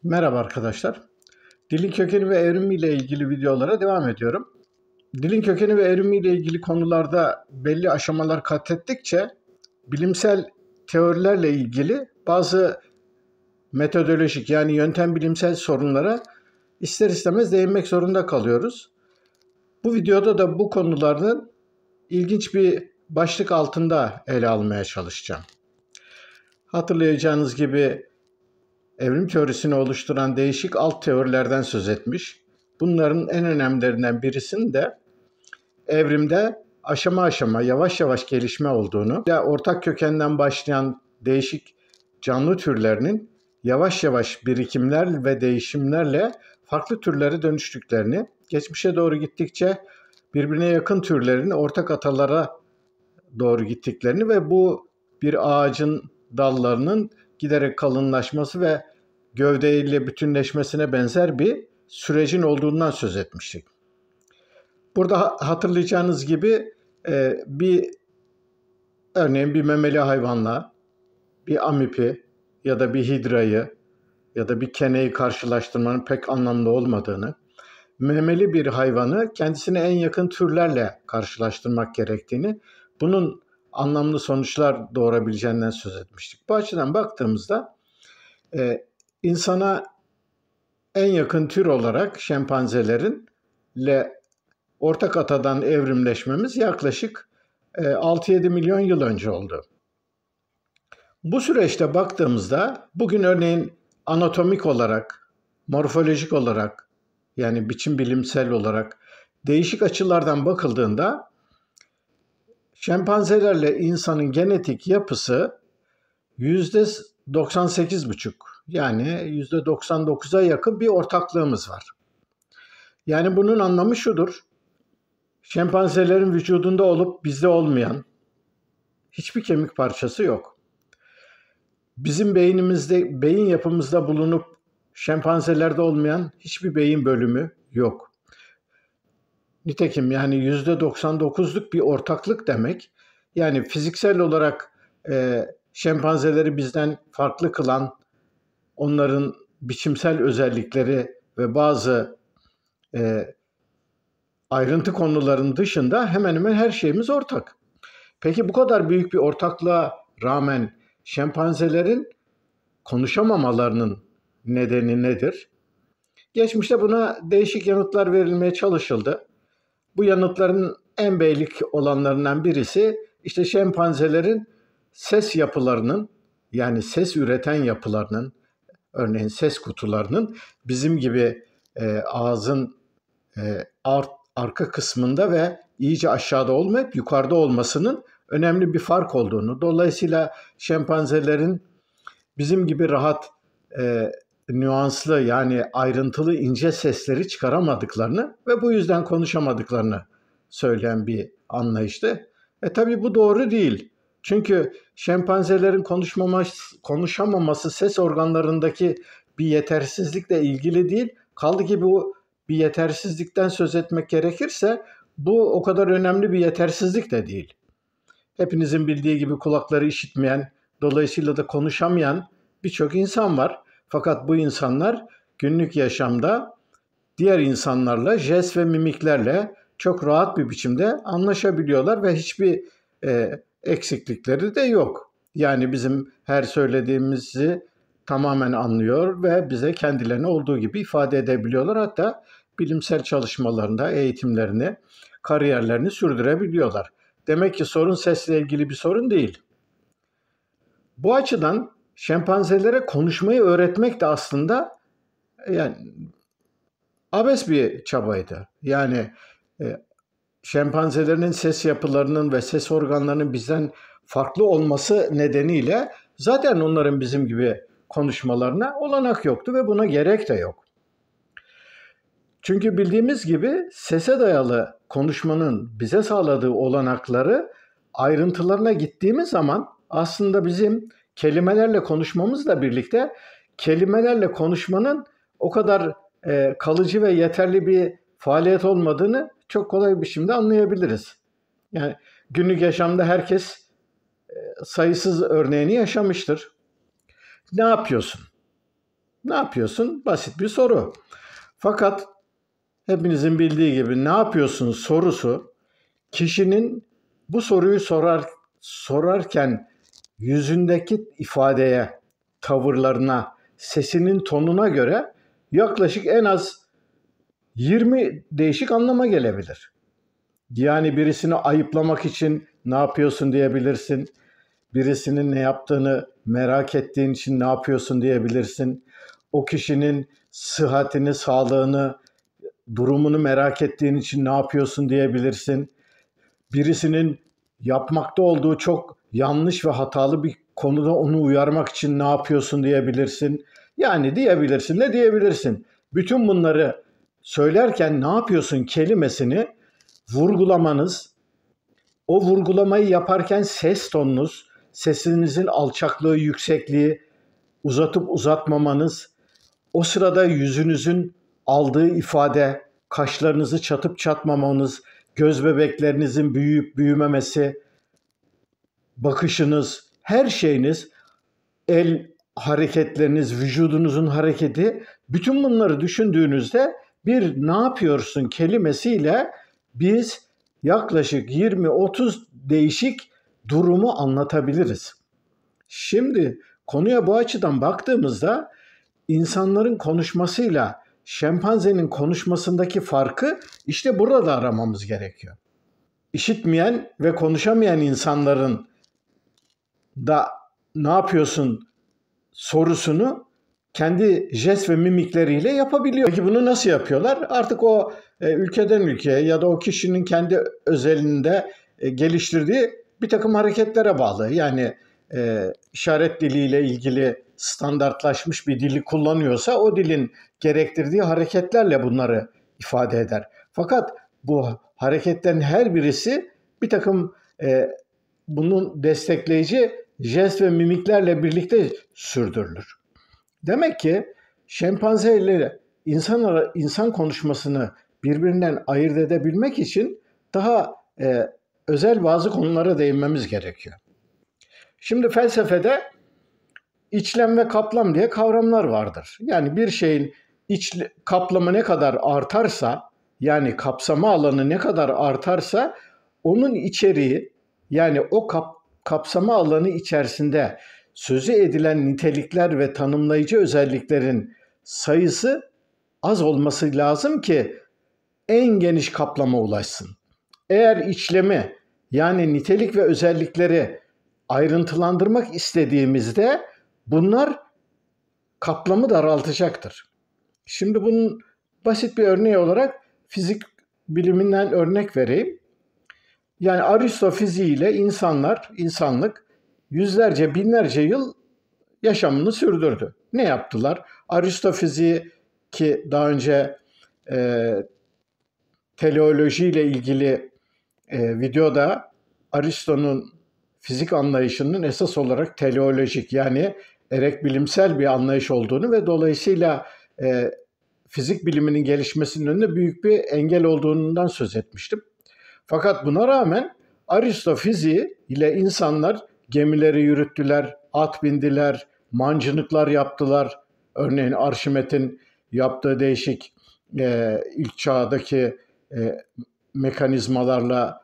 Merhaba arkadaşlar. Dilin kökeni ve evrimi ile ilgili videolara devam ediyorum. Dilin kökeni ve evrimi ile ilgili konularda belli aşamalar kat ettikçe bilimsel teorilerle ilgili bazı metodolojik yani yöntem bilimsel sorunlara ister istemez değinmek zorunda kalıyoruz. Bu videoda da bu konuların ilginç bir başlık altında ele almaya çalışacağım. Hatırlayacağınız gibi evrim teorisini oluşturan değişik alt teorilerden söz etmiş. Bunların en önemlilerinden birisinin de evrimde aşama aşama yavaş yavaş gelişme olduğunu ve ortak kökenden başlayan değişik canlı türlerinin yavaş yavaş birikimler ve değişimlerle farklı türlere dönüştüklerini, geçmişe doğru gittikçe birbirine yakın türlerin ortak atalara doğru gittiklerini ve bu bir ağacın dallarının giderek kalınlaşması ve gövdeyle bütünleşmesine benzer bir sürecin olduğundan söz etmiştik. Burada hatırlayacağınız gibi örneğin bir memeli hayvanla bir amipi ya da bir hidrayı ya da bir keneyi karşılaştırmanın pek anlamlı olmadığını, memeli bir hayvanı kendisine en yakın türlerle karşılaştırmak gerektiğini, bunun anlamlı sonuçlar doğurabileceğinden söz etmiştik. Bu açıdan baktığımızda insana en yakın tür olarak şempanzelerinle ortak atadan evrimleşmemiz yaklaşık 6-7 milyon yıl önce oldu. Bu süreçte baktığımızda bugün örneğin anatomik olarak, morfolojik olarak yani biçim bilimsel olarak değişik açılardan bakıldığında şempanzelerle insanın genetik yapısı %98,5 yani %99'a yakın bir ortaklığımız var. Yani bunun anlamı şudur. Şempanzelerin vücudunda olup bizde olmayan hiçbir kemik parçası yok. Bizim beynimizde, beyin yapımızda bulunup şempanzelerde olmayan hiçbir beyin bölümü yok. Nitekim yani %99'luk bir ortaklık demek. Yani fiziksel olarak şempanzeleri bizden farklı kılan onların biçimsel özellikleri ve bazı ayrıntı konuların dışında hemen hemen her şeyimiz ortak. Peki bu kadar büyük bir ortaklığa rağmen şempanzelerin konuşamamalarının nedeni nedir? Geçmişte buna değişik yanıtlar verilmeye çalışıldı. Bu yanıtların en beylik olanlarından birisi işte şempanzelerin ses yapılarının yani ses üreten yapılarının örneğin ses kutularının bizim gibi ağzın arka kısmında ve iyice aşağıda olmayıp yukarıda olmasının önemli bir fark olduğunu, dolayısıyla şempanzelerin bizim gibi rahat, nüanslı yani ayrıntılı ince sesleri çıkaramadıklarını ve bu yüzden konuşamadıklarını söyleyen bir anlayıştı. Tabii bu doğru değil. Çünkü şempanzelerin konuşamaması ses organlarındaki bir yetersizlikle ilgili değil. Kaldı ki bu bir yetersizlikten söz etmek gerekirse bu o kadar önemli bir yetersizlik de değil. Hepinizin bildiği gibi kulakları işitmeyen, dolayısıyla da konuşamayan birçok insan var. Fakat bu insanlar günlük yaşamda diğer insanlarla jest ve mimiklerle çok rahat bir biçimde anlaşabiliyorlar ve hiçbir eksiklikleri de yok. Yani bizim her söylediğimizi tamamen anlıyor ve bize kendilerini olduğu gibi ifade edebiliyorlar. Hatta bilimsel çalışmalarında eğitimlerini, kariyerlerini sürdürebiliyorlar. Demek ki sorun sesle ilgili bir sorun değil. Bu açıdan şempanzelere konuşmayı öğretmek de aslında yani abes bir çabaydı. Yani şempanzelerin ses yapılarının ve ses organlarının bizden farklı olması nedeniyle zaten onların bizim gibi konuşmalarına olanak yoktu ve buna gerek de yok. Çünkü bildiğimiz gibi sese dayalı konuşmanın bize sağladığı olanakları ayrıntılarına gittiğimiz zaman aslında bizim kelimelerle konuşmamızla birlikte kelimelerle konuşmanın o kadar kalıcı ve yeterli bir faaliyet olmadığını çok kolay bir biçimde anlayabiliriz. Yani günlük yaşamda herkes sayısız örneğini yaşamıştır. Ne yapıyorsun? Ne yapıyorsun? Basit bir soru. Fakat hepinizin bildiği gibi ne yapıyorsun sorusu kişinin bu soruyu sorarken yüzündeki ifadeye, tavırlarına, sesinin tonuna göre yaklaşık en az 20 değişik anlama gelebilir. Yani birisini ayıplamak için ne yapıyorsun diyebilirsin. Birisinin ne yaptığını merak ettiğin için ne yapıyorsun diyebilirsin. O kişinin sıhhatini, sağlığını, durumunu merak ettiğin için ne yapıyorsun diyebilirsin. Birisinin yapmakta olduğu çok yanlış ve hatalı bir konuda onu uyarmak için ne yapıyorsun diyebilirsin. Yani diyebilirsin, ne diyebilirsin. Bütün bunları söylerken ne yapıyorsun kelimesini vurgulamanız, o vurgulamayı yaparken ses tonunuz, sesinizin alçaklığı, yüksekliği uzatıp uzatmamanız, o sırada yüzünüzün aldığı ifade, kaşlarınızı çatıp çatmamanız, göz bebeklerinizin büyüyüp büyümemesi, bakışınız, her şeyiniz, el hareketleriniz, vücudunuzun hareketi, bütün bunları düşündüğünüzde bir ne yapıyorsun kelimesiyle biz yaklaşık 20-30 değişik durumu anlatabiliriz. Şimdi konuya bu açıdan baktığımızda insanların konuşmasıyla şempanzenin konuşmasındaki farkı işte burada aramamız gerekiyor. İşitmeyen ve konuşamayan insanların da ne yapıyorsun sorusunu kendi jest ve mimikleriyle yapabiliyor. Peki bunu nasıl yapıyorlar? Artık o ülkeden ülkeye ya da o kişinin kendi özelinde geliştirdiği bir takım hareketlere bağlı. Yani işaret diliyle ilgili standartlaşmış bir dili kullanıyorsa o dilin gerektirdiği hareketlerle bunları ifade eder. Fakat bu hareketlerin her birisi bir takım bunun destekleyici jest ve mimiklerle birlikte sürdürülür. Demek ki şempanze ile insan konuşmasını birbirinden ayırt edebilmek için daha özel bazı konulara değinmemiz gerekiyor. Şimdi felsefede içlem ve kaplam diye kavramlar vardır. Yani bir şeyin kaplamı ne kadar artarsa, yani kapsama alanı ne kadar artarsa onun içeriği, yani o kapsama alanı içerisinde sözü edilen nitelikler ve tanımlayıcı özelliklerin sayısı az olması lazım ki en geniş kaplama ulaşsın. Eğer içlemi, yani nitelik ve özellikleri ayrıntılandırmak istediğimizde bunlar kaplamı daraltacaktır. Şimdi bunun basit bir örneği olarak fizik biliminden örnek vereyim. Yani Aristo fiziğiyle insanlık yüzlerce, binlerce yıl yaşamını sürdürdü. Ne yaptılar? Aristo fiziği ki daha önce teleoloji ile ilgili videoda Aristo'nun fizik anlayışının esas olarak teleolojik, yani erek bilimsel bir anlayış olduğunu ve dolayısıyla fizik biliminin gelişmesinin önünde büyük bir engel olduğundan söz etmiştim. Fakat buna rağmen Aristo fiziği ile insanlar gemileri yürüttüler, at bindiler, mancınıklar yaptılar. Örneğin Arşimet'in yaptığı değişik ilk çağdaki mekanizmalarla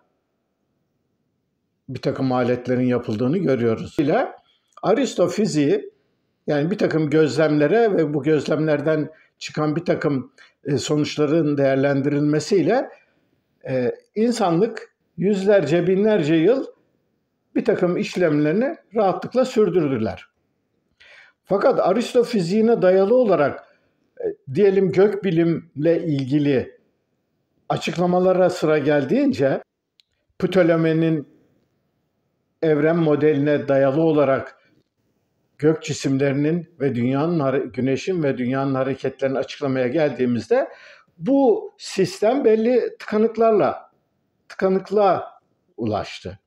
bir takım aletlerin yapıldığını görüyoruz. Aristo fiziği, yani bir takım gözlemlere ve bu gözlemlerden çıkan bir takım sonuçların değerlendirilmesiyle insanlık yüzlerce, binlerce yıl bir takım işlemlerini rahatlıkla sürdürdüler. Fakat Aristo fiziğine dayalı olarak diyelim gökbilimle ilgili açıklamalara sıra geldiğince Ptolemy'nin evren modeline dayalı olarak gök cisimlerinin ve güneşin ve dünyanın hareketlerini açıklamaya geldiğimizde bu sistem belli tıkanıklığa ulaştı.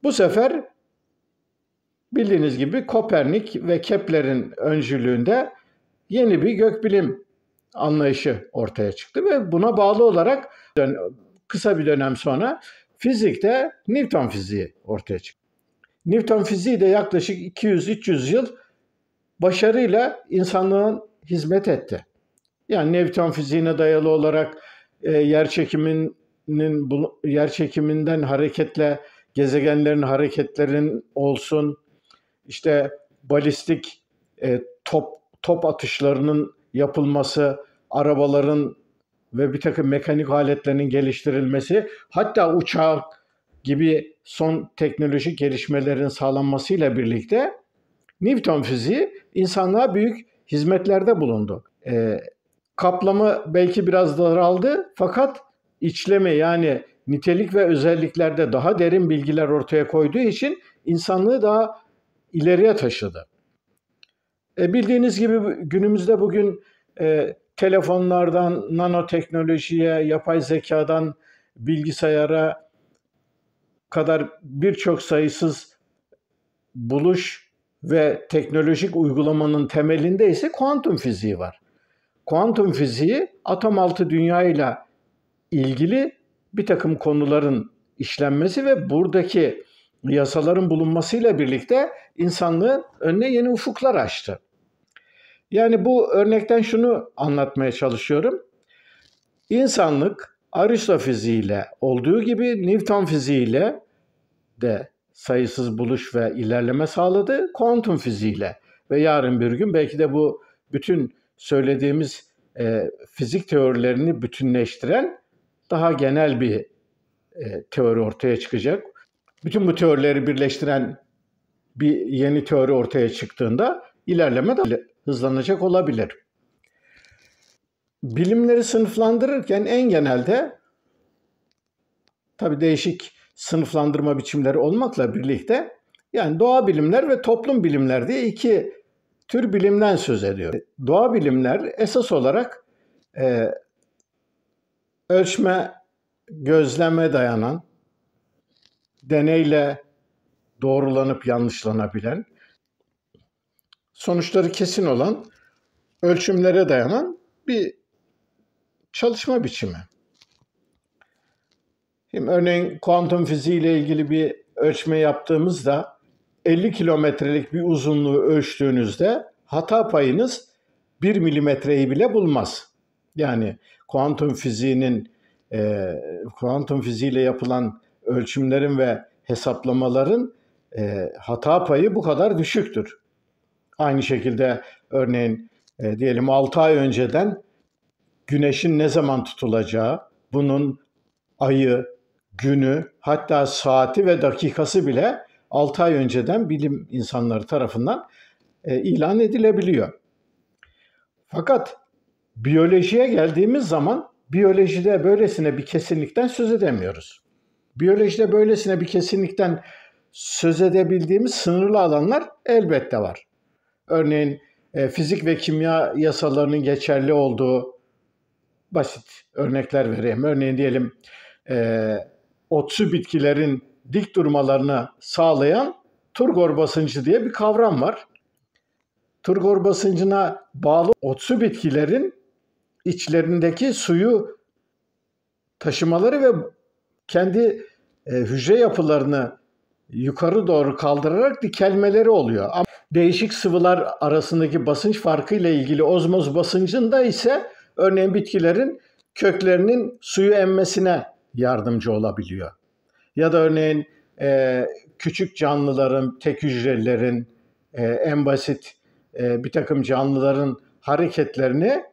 Bu sefer bildiğiniz gibi Kopernik ve Kepler'in öncülüğünde yeni bir gökbilim anlayışı ortaya çıktı ve buna bağlı olarak kısa bir dönem sonra fizikte Newton fiziği ortaya çıktı. Newton fiziği de yaklaşık 200-300 yıl başarıyla insanlığın hizmet etti. Yani Newton fiziğine dayalı olarak yer çekiminden hareketle gezegenlerin hareketlerin olsun, işte balistik top atışlarının yapılması, arabaların ve bir takım mekanik aletlerin geliştirilmesi, hatta uçak gibi son teknolojik gelişmelerin sağlanmasıyla birlikte Newton fiziği insanlığa büyük hizmetlerde bulundu. Kaplama belki biraz daraldı fakat içleme yani nitelik ve özelliklerde daha derin bilgiler ortaya koyduğu için insanlığı daha ileriye taşıdı. Bildiğiniz gibi günümüzde bugün telefonlardan nanoteknolojiye, yapay zekadan bilgisayara kadar birçok sayısız buluş ve teknolojik uygulamanın temelinde ise kuantum fiziği var. Kuantum fiziği atom altı dünya ile ilgili bir takım konuların işlenmesi ve buradaki yasaların bulunmasıyla birlikte insanlığın önüne yeni ufuklar açtı. Yani bu örnekten şunu anlatmaya çalışıyorum. İnsanlık Aristo fiziğiyle olduğu gibi Newton fiziğiyle de sayısız buluş ve ilerleme sağladı. Kuantum fiziğiyle ve yarın bir gün belki de bu bütün söylediğimiz fizik teorilerini bütünleştiren daha genel bir teori ortaya çıkacak. Bütün bu teorileri birleştiren bir yeni teori ortaya çıktığında ilerleme de hızlanacak olabilir. Bilimleri sınıflandırırken en genelde tabii değişik sınıflandırma biçimleri olmakla birlikte yani doğa bilimler ve toplum bilimler diye iki tür bilimden söz ediyor. Doğa bilimler esas olarak ölçme, gözleme dayanan, deneyle doğrulanıp yanlışlanabilen, sonuçları kesin olan, ölçümlere dayanan bir çalışma biçimi. Şimdi örneğin kuantum fiziği ile ilgili bir ölçme yaptığımızda 50 kilometrelik bir uzunluğu ölçtüğünüzde hata payınız 1 milimetreyi bile bulmaz. Yani kuantum fiziğiyle yapılan ölçümlerin ve hesaplamaların hata payı bu kadar düşüktür. Aynı şekilde örneğin diyelim 6 ay önceden güneşin ne zaman tutulacağı, bunun ayı, günü, hatta saati ve dakikası bile 6 ay önceden bilim insanları tarafından ilan edilebiliyor. Fakat biyolojiye geldiğimiz zaman biyolojide böylesine bir kesinlikten söz edemiyoruz. Biyolojide böylesine bir kesinlikten söz edebildiğimiz sınırlı alanlar elbette var. Örneğin fizik ve kimya yasalarının geçerli olduğu basit örnekler vereyim. Örneğin diyelim otsu bitkilerin dik durmalarını sağlayan turgor basıncı diye bir kavram var. Turgor basıncına bağlı otsu bitkilerin içlerindeki suyu taşımaları ve kendi hücre yapılarını yukarı doğru kaldırarak dikelmeleri oluyor. Ama değişik sıvılar arasındaki basınç farkı ile ilgili ozmoz basıncında ise örneğin bitkilerin köklerinin suyu emmesine yardımcı olabiliyor. Ya da örneğin küçük canlıların, tek hücrelerin, en basit bir takım canlıların hareketlerini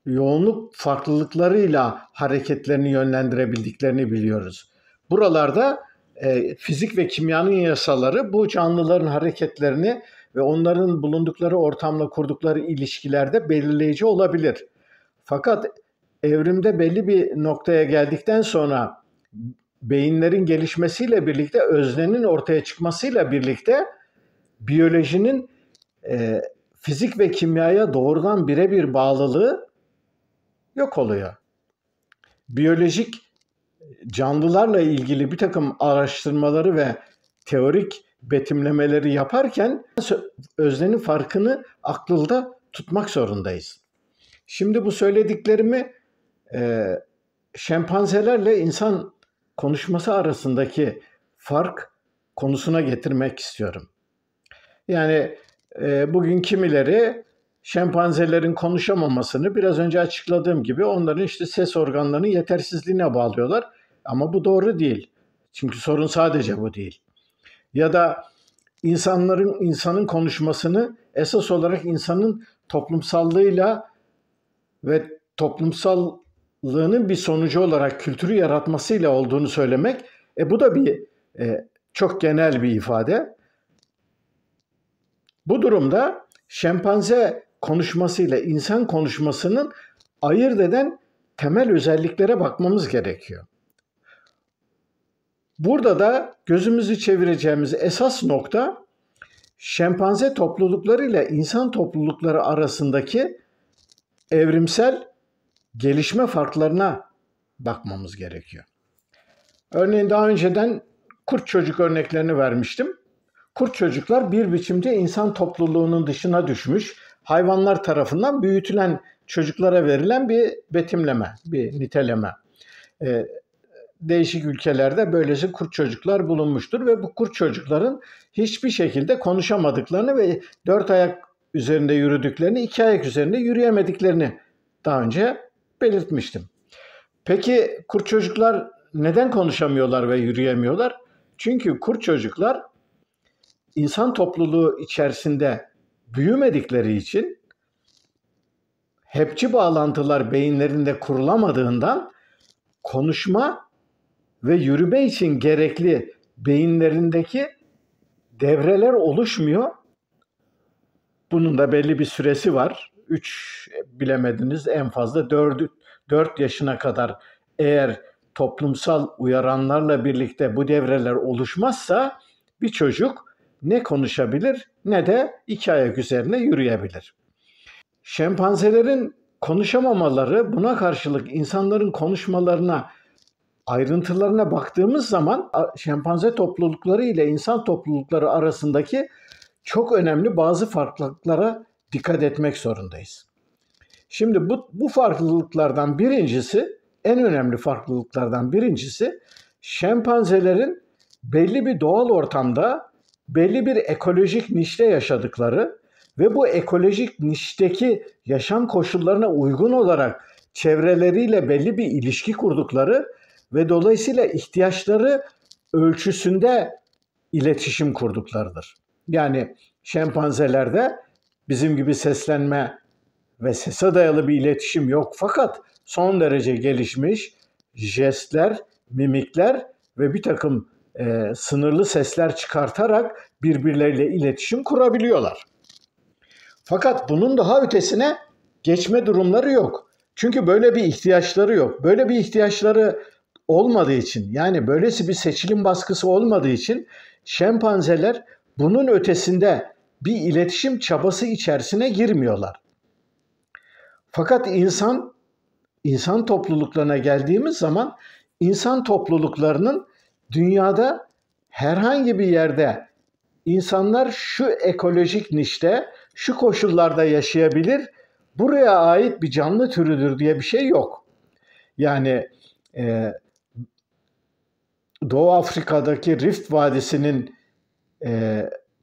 yoğunluk farklılıklarıyla hareketlerini yönlendirebildiklerini biliyoruz. Buralarda fizik ve kimyanın yasaları bu canlıların hareketlerini ve onların bulundukları ortamla kurdukları ilişkilerde belirleyici olabilir. Fakat evrimde belli bir noktaya geldikten sonra beyinlerin gelişmesiyle birlikte, öznenin ortaya çıkmasıyla birlikte biyolojinin fizik ve kimyaya doğrudan birebir bağlılığı yok oluyor. Biyolojik canlılarla ilgili bir takım araştırmaları ve teorik betimlemeleri yaparken öznenin farkını aklında tutmak zorundayız. Şimdi bu söylediklerimi şempanzelerle insan konuşması arasındaki fark konusuna getirmek istiyorum. Yani Bugün kimileri şempanzelerin konuşamamasını biraz önce açıkladığım gibi onların işte ses organlarının yetersizliğine bağlıyorlar. Ama bu doğru değil. Çünkü sorun sadece bu değil. Ya da insanın konuşmasını esas olarak insanın toplumsallığıyla ve toplumsallığının bir sonucu olarak kültürü yaratmasıyla olduğunu söylemek, bu da bir çok genel bir ifade. Bu durumda şempanze konuşmasıyla insan konuşmasının ayırt eden temel özelliklere bakmamız gerekiyor. Burada da gözümüzü çevireceğimiz esas nokta şempanze toplulukları ile insan toplulukları arasındaki evrimsel gelişme farklarına bakmamız gerekiyor. Örneğin daha önceden kurt çocuk örneklerini vermiştim. Kurt çocuklar bir biçimde insan topluluğunun dışına düşmüş, hayvanlar tarafından büyütülen çocuklara verilen bir betimleme, bir niteleme. Değişik ülkelerde böylesi kurt çocuklar bulunmuştur ve bu kurt çocukların hiçbir şekilde konuşamadıklarını ve 4 ayak üzerinde yürüdüklerini, 2 ayak üzerinde yürüyemediklerini daha önce belirtmiştim. Peki kurt çocuklar neden konuşamıyorlar ve yürüyemiyorlar? Çünkü kurt çocuklar insan topluluğu içerisinde büyümedikleri için hepçi bağlantılar beyinlerinde kurulamadığından konuşma ve yürüme için gerekli beyinlerindeki devreler oluşmuyor. Bunun da belli bir süresi var. 3 bilemediniz en fazla 4 yaşına kadar eğer toplumsal uyaranlarla birlikte bu devreler oluşmazsa bir çocuk ne konuşabilir ne de 2 ayak üzerine yürüyebilir. Şempanzelerin konuşamamaları, buna karşılık insanların konuşmalarına, ayrıntılarına baktığımız zaman şempanze toplulukları ile insan toplulukları arasındaki çok önemli bazı farklılıklara dikkat etmek zorundayız. Şimdi bu farklılıklardan birincisi, en önemli farklılıklardan birincisi şempanzelerin belli bir doğal ortamda, belli bir ekolojik nişte yaşadıkları ve bu ekolojik nişteki yaşam koşullarına uygun olarak çevreleriyle belli bir ilişki kurdukları ve dolayısıyla ihtiyaçları ölçüsünde iletişim kurduklarıdır. Yani şempanzelerde bizim gibi seslenme ve sese dayalı bir iletişim yok, fakat son derece gelişmiş jestler, mimikler ve bir takım sınırlı sesler çıkartarak birbirleriyle iletişim kurabiliyorlar. Fakat bunun daha ötesine geçme durumları yok. Çünkü böyle bir ihtiyaçları yok. Böyle bir ihtiyaçları olmadığı için, yani böylesi bir seçilim baskısı olmadığı için şempanzeler bunun ötesinde bir iletişim çabası içerisine girmiyorlar. Fakat insan topluluklarına geldiğimiz zaman insan topluluklarının dünyada herhangi bir yerde insanlar şu ekolojik nişte, şu koşullarda yaşayabilir, buraya ait bir canlı türüdür diye bir şey yok. Yani Doğu Afrika'daki Rift Vadisi'nin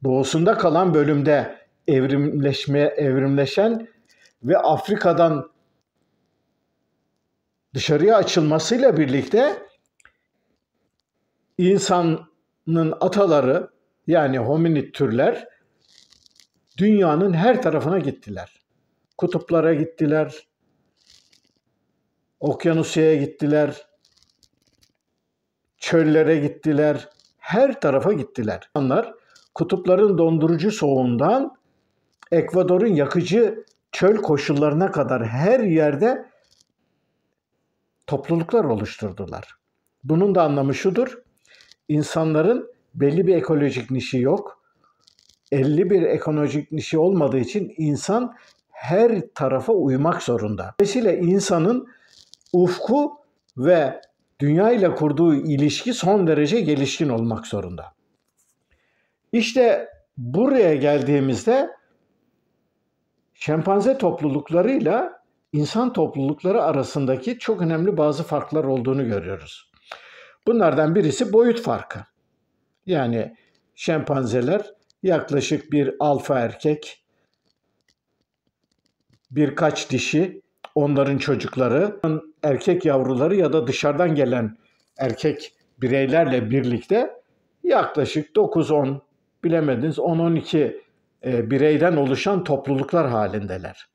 doğusunda kalan bölümde evrimleşen ve Afrika'dan dışarıya açılmasıyla birlikte insanın ataları, yani hominid türler dünyanın her tarafına gittiler. Kutuplara gittiler, Okyanusya'ya gittiler, çöllere gittiler, her tarafa gittiler. İnsanlar kutupların dondurucu soğuğundan Ekvador'un yakıcı çöl koşullarına kadar her yerde topluluklar oluşturdular. Bunun da anlamı şudur: İnsanların belli bir ekolojik nişi yok. 50 bir ekolojik nişi olmadığı için insan her tarafa uymak zorunda. Dolayısıyla insanın ufku ve dünya ile kurduğu ilişki son derece gelişkin olmak zorunda. İşte buraya geldiğimizde şempanze topluluklarıyla insan toplulukları arasındaki çok önemli bazı farklar olduğunu görüyoruz. Bunlardan birisi boyut farkı. Yani şempanzeler yaklaşık bir alfa erkek, birkaç dişi, onların çocukları, erkek yavruları ya da dışarıdan gelen erkek bireylerle birlikte yaklaşık 9-10, bilemediniz 10-12 bireyden oluşan topluluklar halindeler.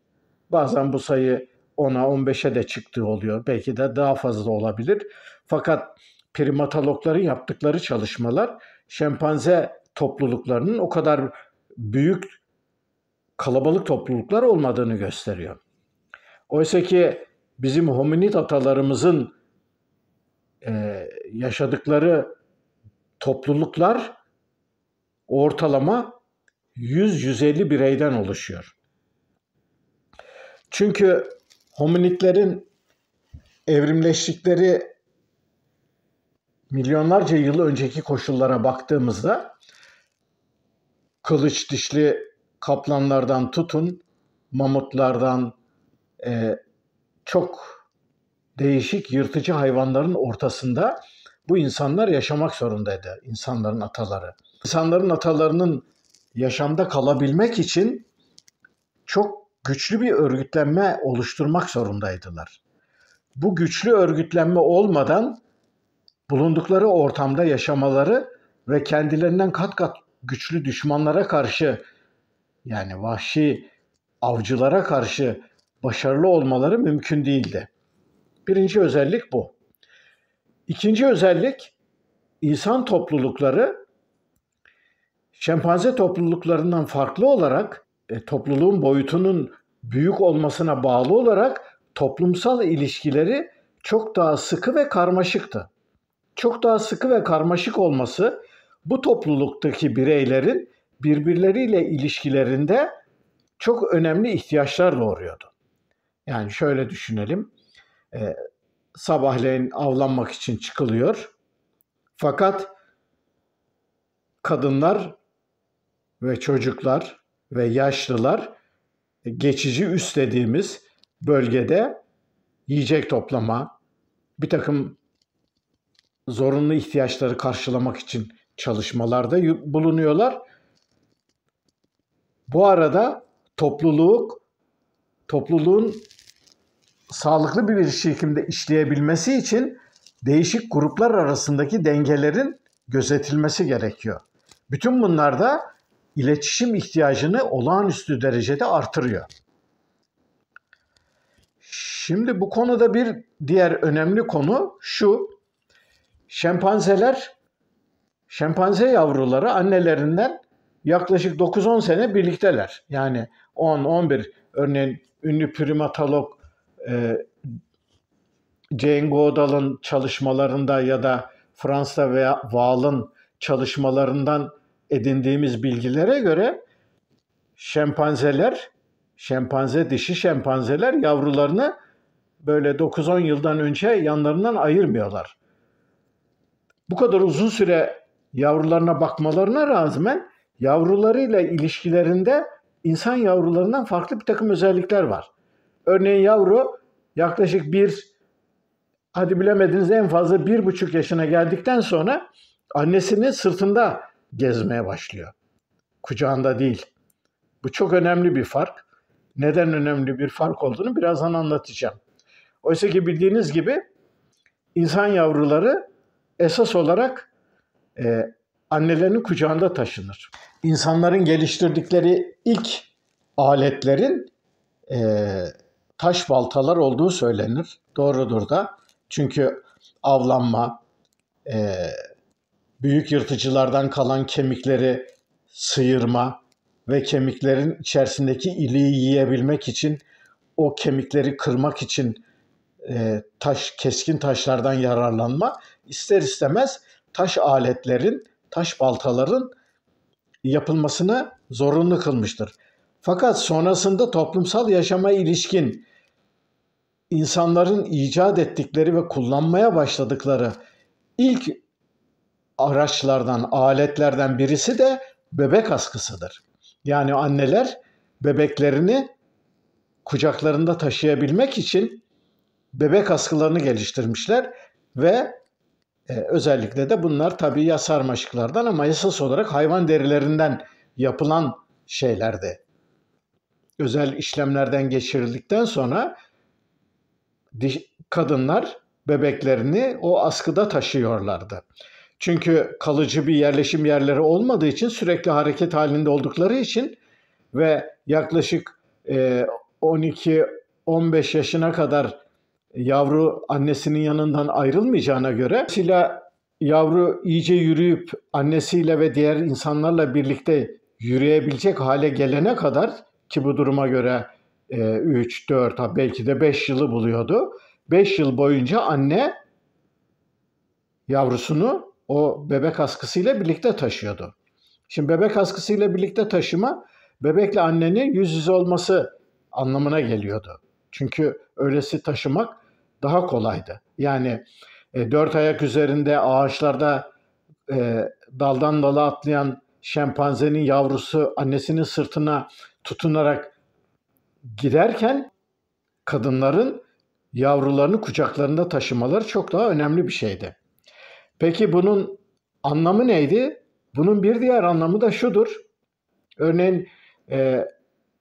Bazen bu sayı 10'a 15'e de çıktığı oluyor. Belki de daha fazla olabilir. Fakat primatologların yaptıkları çalışmalar şempanze topluluklarının o kadar büyük kalabalık topluluklar olmadığını gösteriyor. Oysa ki bizim hominid atalarımızın yaşadıkları topluluklar ortalama 100-150 bireyden oluşuyor. Çünkü hominidlerin evrimleştikleri milyonlarca yıl önceki koşullara baktığımızda kılıç dişli kaplanlardan tutun, mamutlardan çok değişik yırtıcı hayvanların ortasında bu insanlar yaşamak zorundaydı, insanların ataları. İnsanların atalarının yaşamda kalabilmek için çok güçlü bir örgütlenme oluşturmak zorundaydılar. Bu güçlü örgütlenme olmadan bulundukları ortamda yaşamaları ve kendilerinden kat kat güçlü düşmanlara karşı, yani vahşi avcılara karşı başarılı olmaları mümkün değildi. Birinci özellik bu. İkinci özellik, insan toplulukları şempanze topluluklarından farklı olarak topluluğun boyutunun büyük olmasına bağlı olarak toplumsal ilişkileri çok daha sıkı ve karmaşıktı. Çok daha sıkı ve karmaşık olması bu topluluktaki bireylerin birbirleriyle ilişkilerinde çok önemli ihtiyaçlar doğuruyordu. Yani şöyle düşünelim, sabahleyin avlanmak için çıkılıyor. Fakat kadınlar ve çocuklar ve yaşlılar geçici üs dediğimiz bölgede yiyecek toplama, bir takım zorunlu ihtiyaçları karşılamak için çalışmalarda bulunuyorlar. Bu arada topluluğun sağlıklı bir şekilde işleyebilmesi için değişik gruplar arasındaki dengelerin gözetilmesi gerekiyor. Bütün bunlar da iletişim ihtiyacını olağanüstü derecede artırıyor. Şimdi bu konuda bir diğer önemli konu şu: şempanze yavruları annelerinden yaklaşık 9-10 sene birlikteler. Yani 10-11, örneğin ünlü primatolog Jane Goodall'ın çalışmalarında ya da Fransa veya Wahl'ın çalışmalarından edindiğimiz bilgilere göre dişi şempanzeler yavrularını böyle 9-10 yıldan önce yanlarından ayırmıyorlar. Bu kadar uzun süre yavrularına bakmalarına rağmen yavrularıyla ilişkilerinde insan yavrularından farklı bir takım özellikler var. Örneğin yavru yaklaşık hadi bilemediniz en fazla 1,5 yaşına geldikten sonra annesinin sırtında gezmeye başlıyor. Kucağında değil. Bu çok önemli bir fark. Neden önemli bir fark olduğunu birazdan anlatacağım. Oysa ki bildiğiniz gibi insan yavruları esas olarak annelerinin kucağında taşınır. İnsanların geliştirdikleri ilk aletlerin taş baltalar olduğu söylenir. Doğrudur da. Çünkü avlanma, büyük yırtıcılardan kalan kemikleri sıyırma ve kemiklerin içerisindeki iliği yiyebilmek için, o kemikleri kırmak için keskin taşlardan yararlanma ister istemez taş baltaların yapılmasını zorunlu kılmıştır. Fakat sonrasında toplumsal yaşama ilişkin insanların icat ettikleri ve kullanmaya başladıkları ilk aletlerden birisi de bebek askısıdır. Yani anneler bebeklerini kucaklarında taşıyabilmek için bebek askılarını geliştirmişler ve özellikle de bunlar tabii ya sarmaşıklardan ama esas olarak hayvan derilerinden yapılan şeylerdi. Özel işlemlerden geçirildikten sonra kadınlar bebeklerini o askıda taşıyorlardı. Çünkü kalıcı bir yerleşim yerleri olmadığı için, sürekli hareket halinde oldukları için ve yaklaşık 12-15 yaşına kadar yavru annesinin yanından ayrılmayacağına göre, dolayısıyla yavru iyice yürüyüp annesiyle ve diğer insanlarla birlikte yürüyebilecek hale gelene kadar, ki bu duruma göre 3, 4, belki de 5 yılı buluyordu. 5 yıl boyunca anne yavrusunu o bebek askısıyla birlikte taşıyordu. Şimdi bebek askısıyla birlikte taşıma, bebekle annenin yüz yüze olması anlamına geliyordu. Çünkü öylesi taşımak daha kolaydı. Yani 4 ayak üzerinde ağaçlarda daldan dala atlayan şempanzenin yavrusu annesinin sırtına tutunarak giderken, kadınların yavrularını kucaklarında taşımaları çok daha önemli bir şeydi. Peki bunun anlamı neydi? Bunun bir diğer anlamı da şudur. Örneğin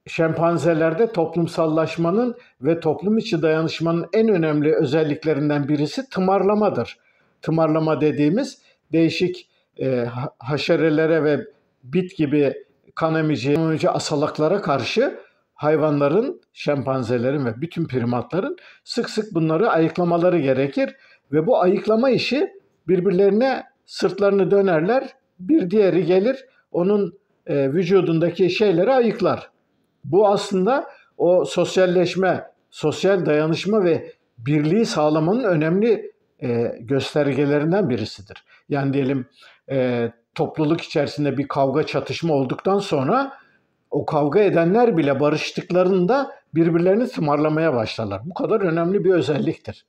şempanzelerde toplumsallaşmanın ve toplum içi dayanışmanın en önemli özelliklerinden birisi tımarlamadır. Tımarlama dediğimiz, değişik haşerelere ve bit gibi kan emici asalaklara karşı hayvanların, şempanzelerin ve bütün primatların sık sık bunları ayıklamaları gerekir. Ve bu ayıklama işi, birbirlerine sırtlarını dönerler, bir diğeri gelir onun vücudundaki şeyleri ayıklar. Bu aslında o sosyalleşme, sosyal dayanışma ve birliği sağlamanın önemli göstergelerinden birisidir. Yani diyelim topluluk içerisinde bir kavga, çatışma olduktan sonra o kavga edenler bile barıştıklarında birbirlerini tımarlamaya başlarlar. Bu kadar önemli bir özelliktir.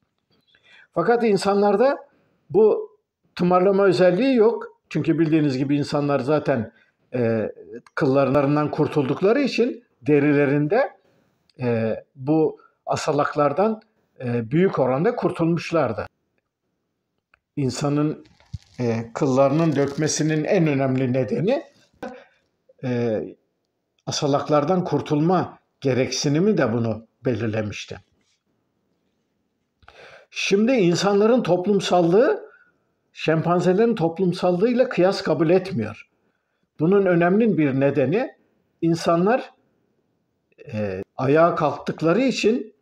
Fakat insanlarda bu tımarlama özelliği yok. Çünkü bildiğiniz gibi insanlar zaten kıllarından kurtuldukları için derilerinde bu asalaklardan büyük oranda kurtulmuşlardı. İnsanın kıllarının dökmesinin en önemli nedeni asalaklardan kurtulma gereksinimi de bunu belirlemişti. Şimdi insanların toplumsallığı şempanzelerin toplumsallığıyla kıyas kabul etmiyor. Bunun önemli bir nedeni, insanlar ayağa kalktıkları için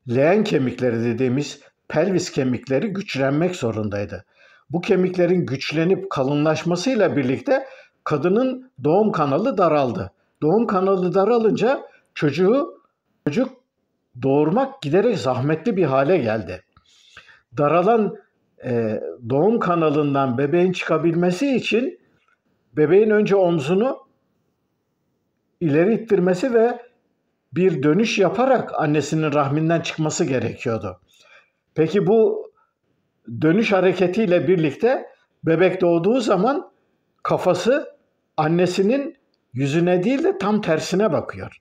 leğen kemikleri dediğimiz pelvis kemikleri güçlenmek zorundaydı. Bu kemiklerin güçlenip kalınlaşmasıyla birlikte kadının doğum kanalı daraldı. Doğum kanalı daralınca çocuk doğurmak giderek zahmetli bir hale geldi. Daralan doğum kanalından bebeğin çıkabilmesi için bebeğin önce omzunu ileri ittirmesi ve bir dönüş yaparak annesinin rahminden çıkması gerekiyordu. Peki bu dönüş hareketiyle birlikte bebek doğduğu zaman kafası annesinin yüzüne değil de tam tersine bakıyor.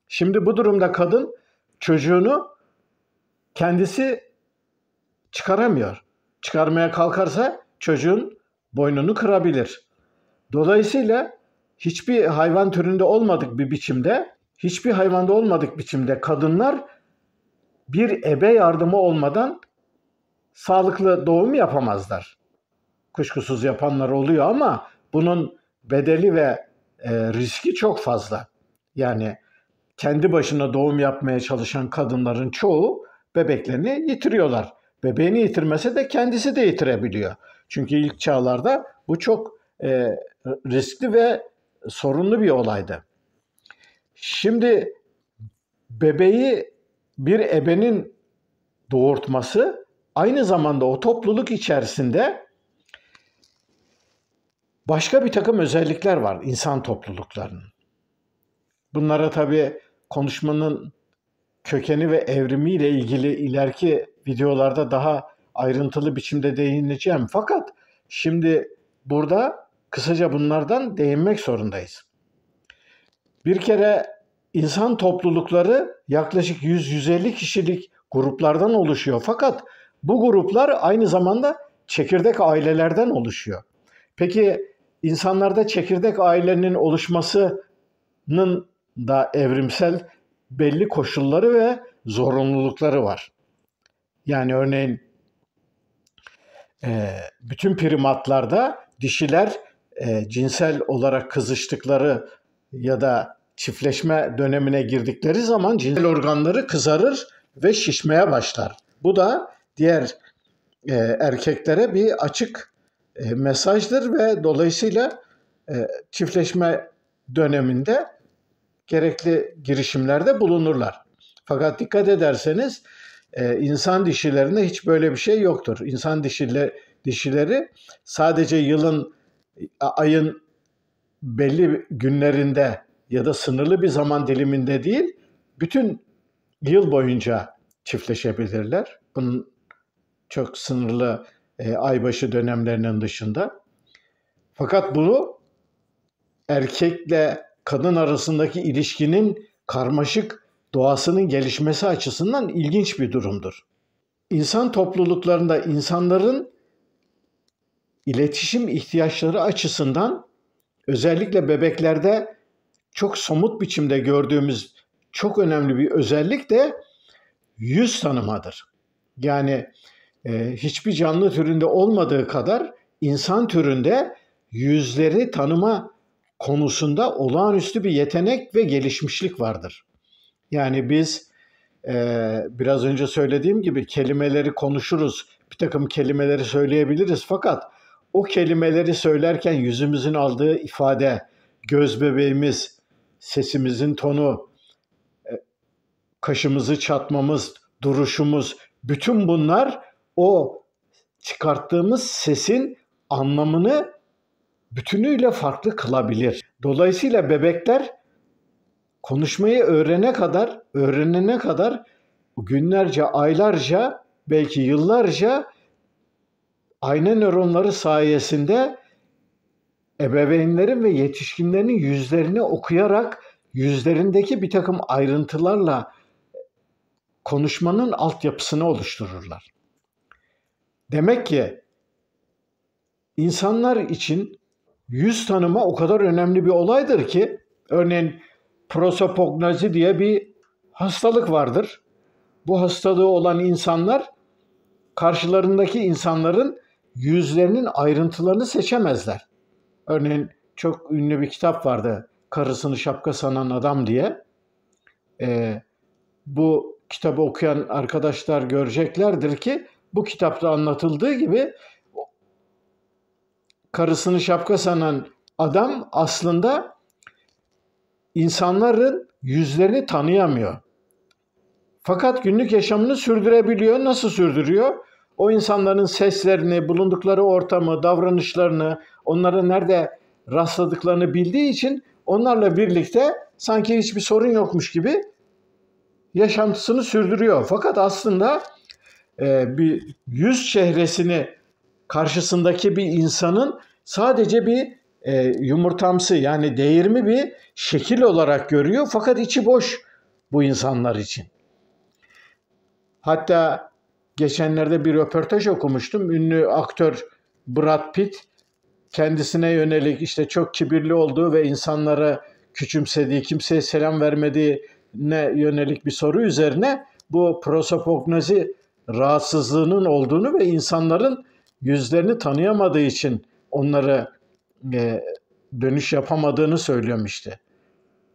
Şimdi bu durumda kadın çocuğunu kendisi çıkaramıyor. Çıkarmaya kalkarsa çocuğun boynunu kırabilir. Dolayısıyla hiçbir hayvan türünde olmadık bir biçimde, hiçbir hayvanda olmadık biçimde kadınlar bir ebe yardımı olmadan sağlıklı doğum yapamazlar. Kuşkusuz yapanlar oluyor ama bunun bedeli ve riski çok fazla. Yani kendi başına doğum yapmaya çalışan kadınların çoğu bebeklerini yitiriyorlar. Bebeğini yitirmese de kendisi de yitirebiliyor. Çünkü ilk çağlarda bu çok riskli ve sorunlu bir olaydı. Şimdi bebeği bir ebenin doğurtması aynı zamanda o topluluk içerisinde başka bir takım özellikler var insan topluluklarının. Bunlara tabii konuşmanın kökeni ve evrimiyle ilgili ileriki videolarda daha ayrıntılı biçimde değineceğim. Fakat şimdi burada kısaca bunlardan değinmek zorundayız. Bir kere insan toplulukları yaklaşık 100-150 kişilik gruplardan oluşuyor. Fakat bu gruplar aynı zamanda çekirdek ailelerden oluşuyor. Peki insanlarda çekirdek ailenin oluşmasının da evrimsel belli koşulları ve zorunlulukları var. Yani örneğin bütün primatlarda dişiler cinsel olarak kızıştıkları ya da çiftleşme dönemine girdikleri zaman cinsel organları kızarır ve şişmeye başlar. Bu da diğer erkeklere bir açık mesajdır ve dolayısıyla çiftleşme döneminde gerekli girişimlerde bulunurlar. Fakat dikkat ederseniz insan dişilerinde hiç böyle bir şey yoktur. İnsan dişileri sadece yılın, ayın belli günlerinde ya da sınırlı bir zaman diliminde değil, bütün yıl boyunca çiftleşebilirler. Bunun çok sınırlı aybaşı dönemlerinin dışında. Fakat bunu erkekle kadın arasındaki ilişkinin karmaşık doğasının gelişmesi açısından ilginç bir durumdur. İnsan topluluklarında insanların iletişim ihtiyaçları açısından özellikle bebeklerde çok somut biçimde gördüğümüz çok önemli bir özellik de yüz tanımadır. Yani hiçbir canlı türünde olmadığı kadar insan türünde yüzleri tanıma konusunda olağanüstü bir yetenek ve gelişmişlik vardır. Yani biz biraz önce söylediğim gibi kelimeleri konuşuruz, bir takım kelimeleri söyleyebiliriz fakat o kelimeleri söylerken yüzümüzün aldığı ifade, göz bebeğimiz, sesimizin tonu, kaşımızı çatmamız, duruşumuz, bütün bunlar o çıkarttığımız sesin anlamını bütünüyle farklı kılabilir. Dolayısıyla bebekler konuşmayı öğrenene kadar günlerce, aylarca, belki yıllarca ayna nöronları sayesinde ebeveynlerin ve yetişkinlerin yüzlerini okuyarak yüzlerindeki bir takım ayrıntılarla konuşmanın altyapısını oluştururlar. Demek ki insanlar için yüz tanıma o kadar önemli bir olaydır ki, örneğin prosopagnozi diye bir hastalık vardır. Bu hastalığı olan insanlar karşılarındaki insanların yüzlerinin ayrıntılarını seçemezler. Örneğin çok ünlü bir kitap vardı, Karısını Şapka Sanan Adam diye. Bu kitabı okuyan arkadaşlar göreceklerdir ki bu kitapta anlatıldığı gibi karısını şapka sanan adam aslında insanların yüzlerini tanıyamıyor. Fakat günlük yaşamını sürdürebiliyor. Nasıl sürdürüyor? O insanların seslerini, bulundukları ortamı, davranışlarını, onlara nerede rastladıklarını bildiği için onlarla birlikte sanki hiçbir sorun yokmuş gibi yaşantısını sürdürüyor. Fakat aslında bir yüz çehresini karşısındaki bir insanın sadece bir yumurtamsı yani değirmi bir şekil olarak görüyor fakat içi boş bu insanlar için. Hatta geçenlerde bir röportaj okumuştum. Ünlü aktör Brad Pitt kendisine yönelik işte çok kibirli olduğu ve insanlara küçümsediği, kimseye selam vermediğine yönelik bir soru üzerine bu prosopagnozi rahatsızlığının olduğunu ve insanların yüzlerini tanıyamadığı için onları dönüş yapamadığını söylemişti.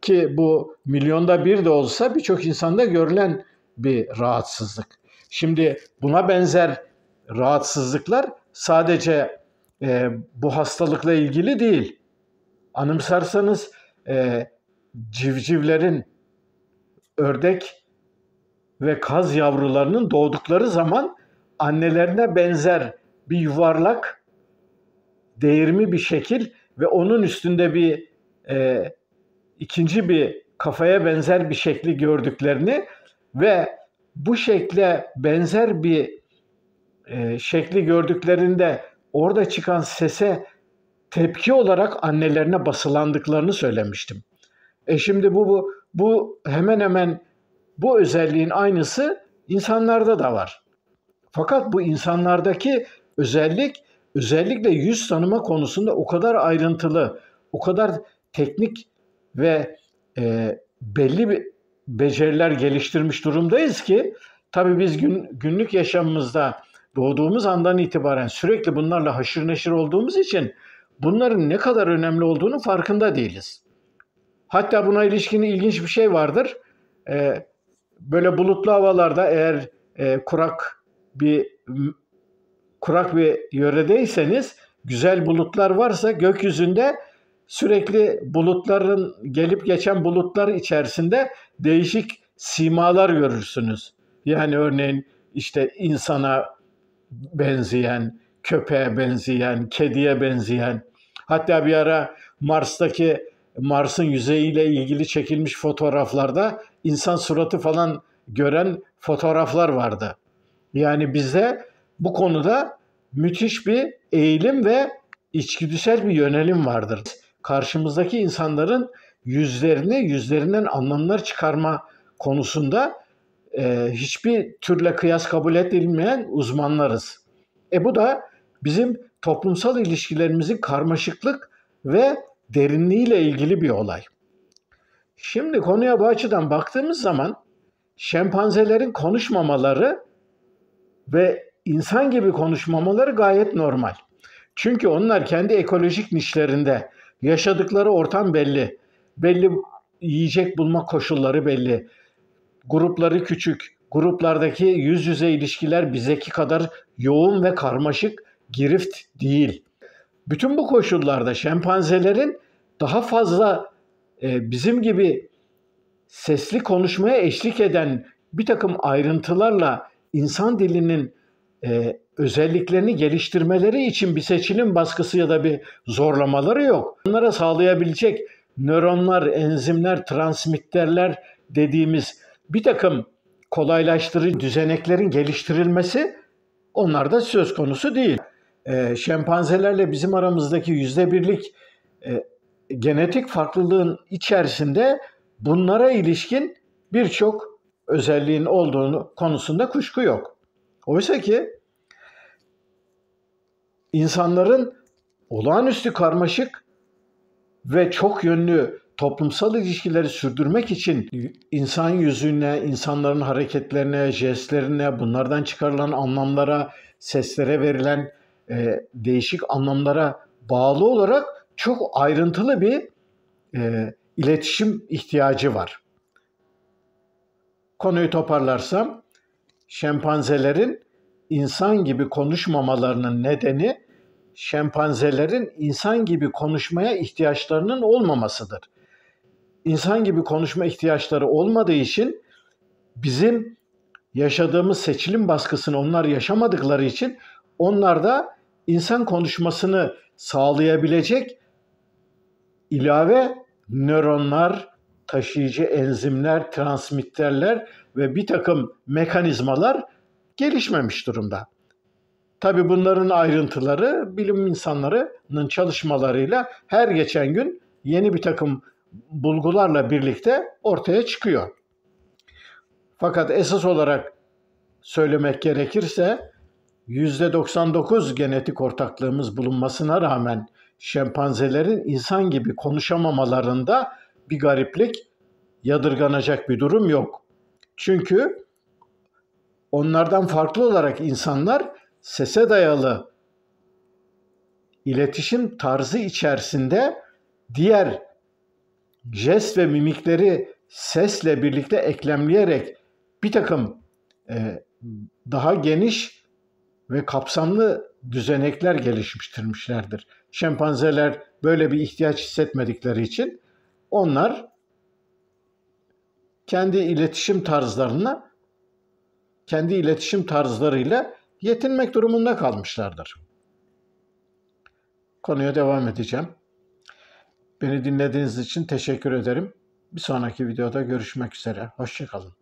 Ki bu milyonda bir de olsa birçok insanda görülen bir rahatsızlık. Şimdi buna benzer rahatsızlıklar sadece bu hastalıkla ilgili değil. Anımsarsanız civcivlerin, ördek ve kaz yavrularının doğdukları zaman annelerine benzer bir yuvarlak, değirmi bir şekil ve onun üstünde bir ikinci bir kafaya benzer bir şekli gördüklerini ve bu şekle benzer bir şekli gördüklerinde orada çıkan sese tepki olarak annelerine basılandıklarını söylemiştim. Şimdi bu hemen hemen bu özelliğin aynısı insanlarda da var. Fakat bu insanlardaki özellik özellikle yüz tanıma konusunda o kadar ayrıntılı, o kadar teknik ve belli bir beceriler geliştirmiş durumdayız ki tabii biz günlük yaşamımızda doğduğumuz andan itibaren sürekli bunlarla haşır neşir olduğumuz için bunların ne kadar önemli olduğunu farkında değiliz. Hatta buna ilişkin ilginç bir şey vardır. Böyle bulutlu havalarda eğer kurak bir yöredeyseniz, güzel bulutlar varsa gökyüzünde sürekli bulutların gelip geçen bulutlar içerisinde değişik simalar görürsünüz. Yani örneğin işte insana benzeyen, köpeğe benzeyen, kediye benzeyen. Hatta bir ara Mars'ın yüzeyiyle ilgili çekilmiş fotoğraflarda insan suratı falan gören fotoğraflar vardı. Yani bizde bu konuda müthiş bir eğilim ve içgüdüsel bir yönelim vardır. Karşımızdaki insanların yüzlerinden anlamlar çıkarma konusunda hiçbir türlü kıyas kabul edilmeyen uzmanlarız. Bu da bizim toplumsal ilişkilerimizin karmaşıklık ve derinliğiyle ilgili bir olay. Şimdi konuya bu açıdan baktığımız zaman şempanzelerin konuşmamaları ve insan gibi konuşmamaları gayet normal. Çünkü onlar kendi ekolojik nişlerinde, yaşadıkları ortam belli. Belli yiyecek bulma koşulları belli. Grupları küçük. Gruplardaki yüz yüze ilişkiler bizdeki kadar yoğun ve karmaşık, girift değil. Bütün bu koşullarda şempanzelerin daha fazla bizim gibi sesli konuşmaya eşlik eden bir takım ayrıntılarla insan dilinin özelliklerini geliştirmeleri için bir seçilim baskısı ya da bir zorlamaları yok. Onlara sağlayabilecek nöronlar, enzimler, transmitterler dediğimiz bir takım kolaylaştırıcı düzeneklerin geliştirilmesi onlarda söz konusu değil. Şempanzelerle bizim aramızdaki %1'lik genetik farklılığın içerisinde bunlara ilişkin birçok özelliğin olduğunu konusunda kuşku yok. Oysa ki insanların olağanüstü karmaşık ve çok yönlü toplumsal ilişkileri sürdürmek için insan yüzüne, insanların hareketlerine, jestlerine, bunlardan çıkarılan anlamlara, seslere verilen değişik anlamlara bağlı olarak çok ayrıntılı bir iletişim ihtiyacı var. Konuyu toparlarsam, şempanzelerin insan gibi konuşmamalarının nedeni şempanzelerin insan gibi konuşmaya ihtiyaçlarının olmamasıdır. İnsan gibi konuşma ihtiyaçları olmadığı için bizim yaşadığımız seçilim baskısını onlar yaşamadıkları için onlar da insan konuşmasını sağlayabilecek ilave nöronlar, taşıyıcı enzimler, transmitterler ve bir takım mekanizmalar gelişmemiş durumda. Tabii bunların ayrıntıları bilim insanlarının çalışmalarıyla her geçen gün yeni bir takım bulgularla birlikte ortaya çıkıyor. Fakat esas olarak söylemek gerekirse %99 genetik ortaklığımız bulunmasına rağmen şempanzelerin insan gibi konuşamamalarında bir gariplik, yadırganacak bir durum yok. Çünkü onlardan farklı olarak insanlar sese dayalı iletişim tarzı içerisinde diğer jest ve mimikleri sesle birlikte eklemleyerek bir takım daha geniş ve kapsamlı düzenekler geliştirmişlerdir. Şempanzeler böyle bir ihtiyaç hissetmedikleri için onlar kendi iletişim tarzlarıyla yetinmek durumunda kalmışlardır. Konuya devam edeceğim. Beni dinlediğiniz için teşekkür ederim. Bir sonraki videoda görüşmek üzere. Hoşça kalın.